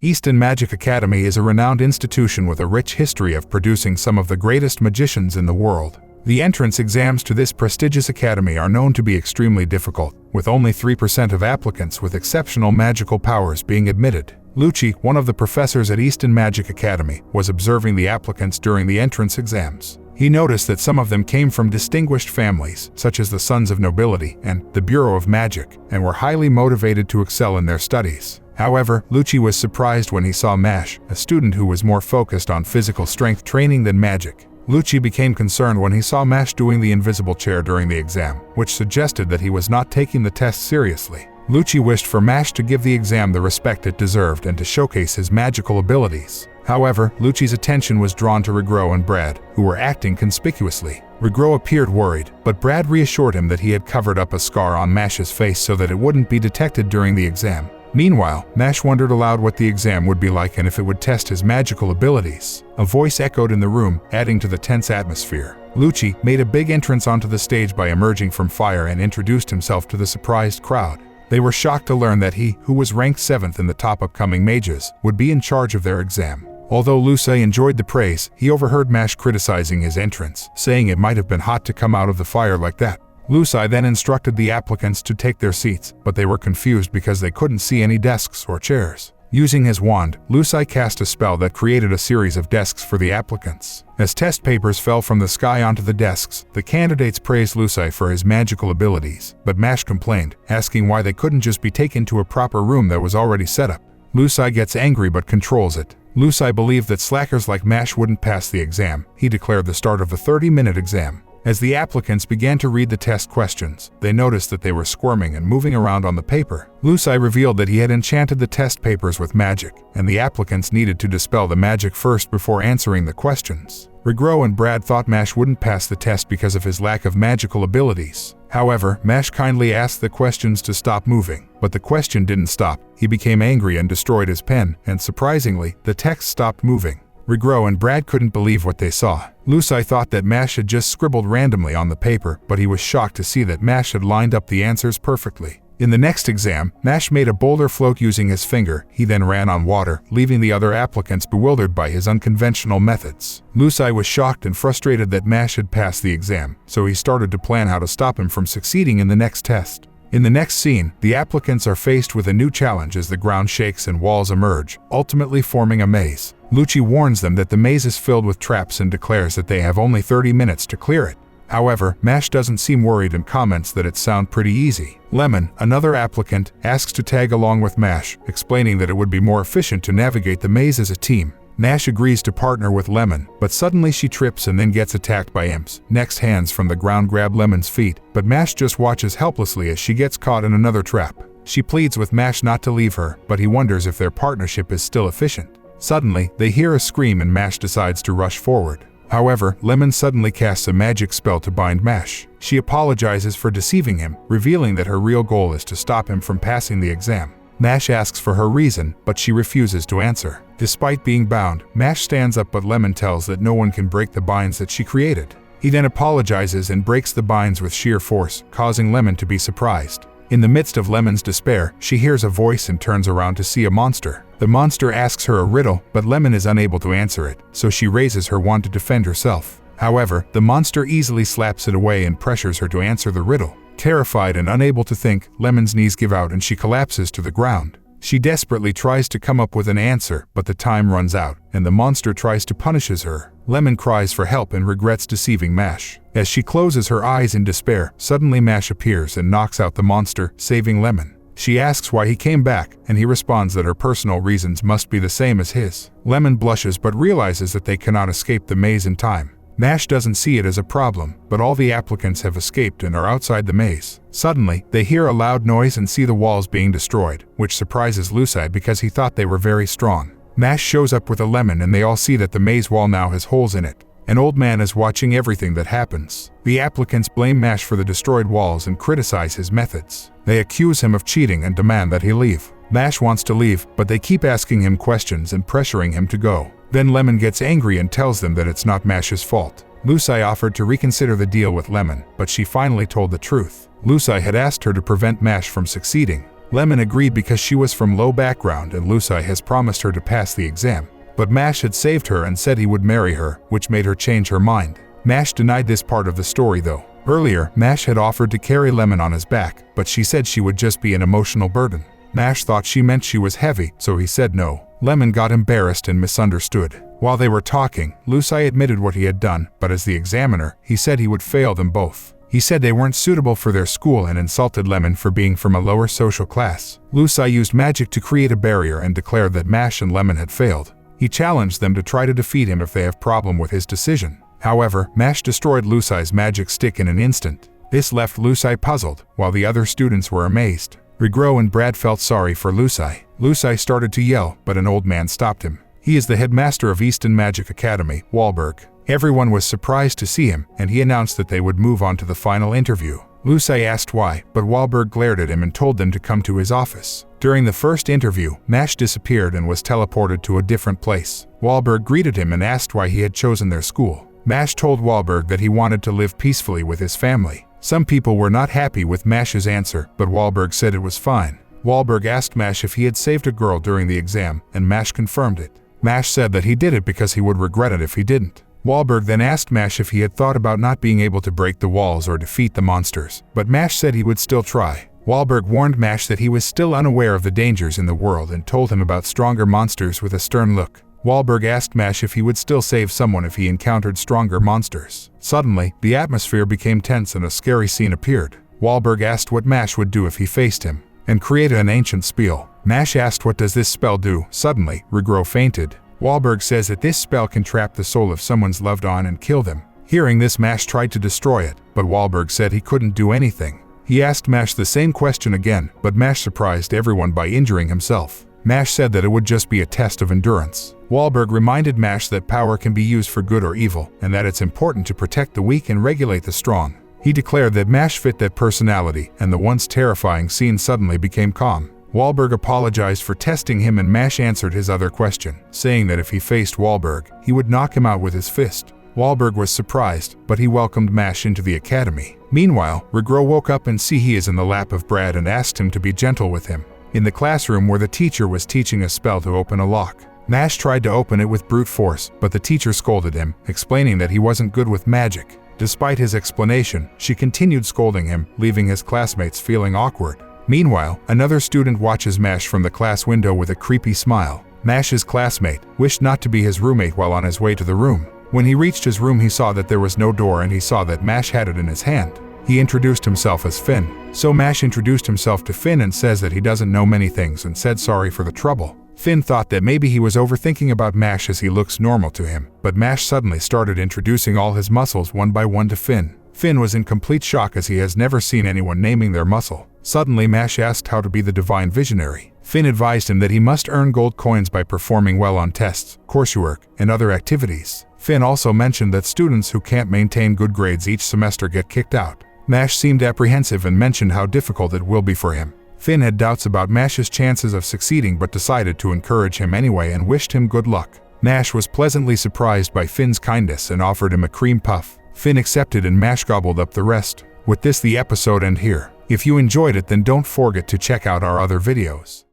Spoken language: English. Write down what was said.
Easton Magic Academy is a renowned institution with a rich history of producing some of the greatest magicians in the world. The entrance exams to this prestigious academy are known to be extremely difficult, with only 3% of applicants with exceptional magical powers being admitted. Lucci, one of the professors at Easton Magic Academy, was observing the applicants during the entrance exams. He noticed that some of them came from distinguished families, such as the Sons of Nobility and the Bureau of Magic, and were highly motivated to excel in their studies. However, Lucci was surprised when he saw Mashle, a student who was more focused on physical strength training than magic. Lucci became concerned when he saw Mashle doing the invisible chair during the exam, which suggested that he was not taking the test seriously. Lucci wished for Mashle to give the exam the respect it deserved and to showcase his magical abilities. However, Lucci's attention was drawn to Rigro and Brad, who were acting conspicuously. Rigro appeared worried, but Brad reassured him that he had covered up a scar on Mashle's face so that it wouldn't be detected during the exam. Meanwhile, Mashle wondered aloud what the exam would be like and if it would test his magical abilities. A voice echoed in the room, adding to the tense atmosphere. Lucci made a big entrance onto the stage by emerging from fire and introduced himself to the surprised crowd. They were shocked to learn that he, who was ranked 7th in the top upcoming mages, would be in charge of their exam. Although Lucci enjoyed the praise, he overheard Mashle criticizing his entrance, saying it might have been hot to come out of the fire like that. Lucci then instructed the applicants to take their seats, but they were confused because they couldn't see any desks or chairs. Using his wand, Lucci cast a spell that created a series of desks for the applicants. As test papers fell from the sky onto the desks, the candidates praised Lucci for his magical abilities, but Mashle complained, asking why they couldn't just be taken to a proper room that was already set up. Lucci gets angry but controls it. Lucci believed that slackers like Mashle wouldn't pass the exam. He declared the start of the 30-minute exam. As the applicants began to read the test questions, they noticed that they were squirming and moving around on the paper. Lucci revealed that he had enchanted the test papers with magic, and the applicants needed to dispel the magic first before answering the questions. Rigro and Brad thought Mashle wouldn't pass the test because of his lack of magical abilities. However, Mashle kindly asked the questions to stop moving, but the question didn't stop. He became angry and destroyed his pen, and surprisingly, the text stopped moving. Rigro and Brad couldn't believe what they saw. Lucci thought that Mashle had just scribbled randomly on the paper, but he was shocked to see that Mashle had lined up the answers perfectly. In the next exam, Mashle made a boulder float using his finger. He then ran on water, leaving the other applicants bewildered by his unconventional methods. Lucci was shocked and frustrated that Mashle had passed the exam, so he started to plan how to stop him from succeeding in the next test. In the next scene, the applicants are faced with a new challenge as the ground shakes and walls emerge, ultimately forming a maze. Lucci warns them that the maze is filled with traps and declares that they have only 30 minutes to clear it. However, Mashle doesn't seem worried and comments that it sounds pretty easy. Lemon, another applicant, asks to tag along with Mashle, explaining that it would be more efficient to navigate the maze as a team. Mashle agrees to partner with Lemon, but suddenly she trips and then gets attacked by imps. Next, hands from the ground grab Lemon's feet, but Mashle just watches helplessly as she gets caught in another trap. She pleads with Mashle not to leave her, but he wonders if their partnership is still efficient. Suddenly, they hear a scream and Mashle decides to rush forward. However, Lemon suddenly casts a magic spell to bind Mashle. She apologizes for deceiving him, revealing that her real goal is to stop him from passing the exam. Mashle asks for her reason, but she refuses to answer. Despite being bound, Mashle stands up, but Lemon tells that no one can break the binds that she created. He then apologizes and breaks the binds with sheer force, causing Lemon to be surprised. In the midst of Lemon's despair, she hears a voice and turns around to see a monster. The monster asks her a riddle, but Lemon is unable to answer it, so she raises her wand to defend herself. However, the monster easily slaps it away and pressures her to answer the riddle. Terrified and unable to think, Lemon's knees give out and she collapses to the ground. She desperately tries to come up with an answer, but the time runs out, and the monster tries to punish her. Lemon cries for help and regrets deceiving Mashle. As she closes her eyes in despair, suddenly Mashle appears and knocks out the monster, saving Lemon. She asks why he came back, and he responds that her personal reasons must be the same as his. Lemon blushes but realizes that they cannot escape the maze in time. Mashle doesn't see it as a problem, but all the applicants have escaped and are outside the maze. Suddenly, they hear a loud noise and see the walls being destroyed, which surprises Lucci because he thought they were very strong. Mashle shows up with a lemon and they all see that the maze wall now has holes in it. An old man is watching everything that happens. The applicants blame Mashle for the destroyed walls and criticize his methods. They accuse him of cheating and demand that he leave. Mashle wants to leave, but they keep asking him questions and pressuring him to go. Then Lemon gets angry and tells them that it's not Mashle's fault. Lucci offered to reconsider the deal with Lemon, but she finally told the truth. Lucci had asked her to prevent Mashle from succeeding. Lemon agreed because she was from low background and Lusai has promised her to pass the exam. But Mash had saved her and said he would marry her, which made her change her mind. Mash denied this part of the story though. Earlier, Mash had offered to carry Lemon on his back, but she said she would just be an emotional burden. Mash thought she meant she was heavy, so he said no. Lemon got embarrassed and misunderstood. While they were talking, Lusai admitted what he had done, but as the examiner, he said he would fail them both. He said they weren't suitable for their school and insulted Lemon for being from a lower social class. Lusai used magic to create a barrier and declared that Mash and Lemon had failed. He challenged them to try to defeat him if they have problem with his decision. However, Mash destroyed Lusai's magic stick in an instant. This left Lusai puzzled, while the other students were amazed. Rigro and Brad felt sorry for Lusai. Lusai started to yell, but an old man stopped him. He is the headmaster of Easton Magic Academy, Wahlberg. Everyone was surprised to see him, and he announced that they would move on to the final interview. Lusai asked why, but Wahlberg glared at him and told them to come to his office. During the first interview, Mash disappeared and was teleported to a different place. Wahlberg greeted him and asked why he had chosen their school. Mash told Wahlberg that he wanted to live peacefully with his family. Some people were not happy with Mash's answer, but Wahlberg said it was fine. Wahlberg asked Mash if he had saved a girl during the exam, and Mash confirmed it. Mash said that he did it because he would regret it if he didn't. Wahlberg then asked Mash if he had thought about not being able to break the walls or defeat the monsters, but Mash said he would still try. Wahlberg warned Mash that he was still unaware of the dangers in the world and told him about stronger monsters with a stern look. Wahlberg asked Mash if he would still save someone if he encountered stronger monsters. Suddenly, the atmosphere became tense and a scary scene appeared. Wahlberg asked what Mash would do if he faced him, and created an ancient spell. Mash asked what does this spell do. Suddenly, Rigro fainted. Wahlberg says that this spell can trap the soul of someone's loved one and kill them. Hearing this, Mash tried to destroy it, but Wahlberg said he couldn't do anything. He asked Mash the same question again, but Mash surprised everyone by injuring himself. Mash said that it would just be a test of endurance. Wahlberg reminded Mash that power can be used for good or evil, and that it's important to protect the weak and regulate the strong. He declared that Mash fit that personality, and the once terrifying scene suddenly became calm. Wahlberg apologized for testing him and Mash answered his other question, saying that if he faced Wahlberg, he would knock him out with his fist. Wahlberg was surprised, but he welcomed Mash into the academy. Meanwhile, Rigro woke up and see he is in the lap of Brad and asked him to be gentle with him. In the classroom where the teacher was teaching a spell to open a lock. Mash tried to open it with brute force, but the teacher scolded him, explaining that he wasn't good with magic. Despite his explanation, she continued scolding him, leaving his classmates feeling awkward. Meanwhile, another student watches Mash from the class window with a creepy smile. Mash's classmate wished not to be his roommate while on his way to the room. When he reached his room, he saw that there was no door and he saw that Mash had it in his hand. He introduced himself as Finn. So Mash introduced himself to Finn and says that he doesn't know many things and said sorry for the trouble. Finn thought that maybe he was overthinking about Mash as he looks normal to him, but Mash suddenly started introducing all his muscles one by one to Finn. Finn was in complete shock as he has never seen anyone naming their muscle. Suddenly Mash asked how to be the divine visionary. Finn advised him that he must earn gold coins by performing well on tests, coursework, and other activities. Finn also mentioned that students who can't maintain good grades each semester get kicked out. Mash seemed apprehensive and mentioned how difficult it will be for him. Finn had doubts about Mash's chances of succeeding but decided to encourage him anyway and wished him good luck. Mash was pleasantly surprised by Finn's kindness and offered him a cream puff. Finn accepted and Mash gobbled up the rest. With this, the episode ends here. If you enjoyed it, then don't forget to check out our other videos.